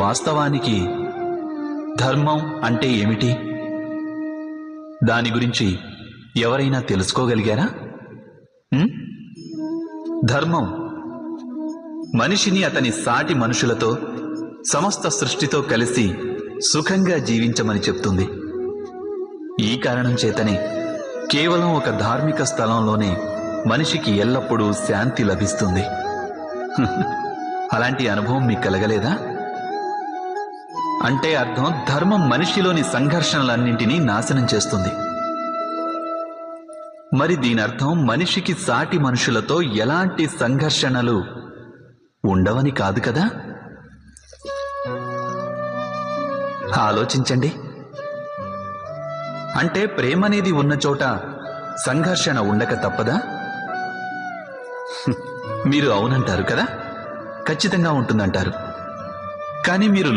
వాస్తవానికి ధర్మం అంటే ఏమిటి? దాని గురించి ఎవరైనా తెలుసుకోగలిగారా? ధర్మం మనిషిని అతని సాటి మనుషులతో, సమస్త సృష్టితో కలిసి సుఖంగా జీవించమని చెప్తుంది. ఈ కారణం చేతనే కేవలం ఒక ధార్మిక స్థలంలోనే మనిషికి ఎల్లప్పుడూ శాంతి లభిస్తుంది. అలాంటి అనుభవం మీకు కలగలేదా? అంటే అర్థం, ధర్మం మనిషిలోని సంఘర్షణలన్నింటినీ నాశనం చేస్తుంది. మరి దీని అర్థం మనిషికి సాటి మనుషులతో ఎలాంటి సంఘర్షణలు ఉండవని కాదు కదా? ఆలోచించండి. అంటే ప్రేమనేది ఉన్న చోట సంఘర్షణ ఉండక తప్పదా? మీరు అవునంటారు కదా, ఖచ్చితంగా ఉంటుందంటారు. కానీ మీరు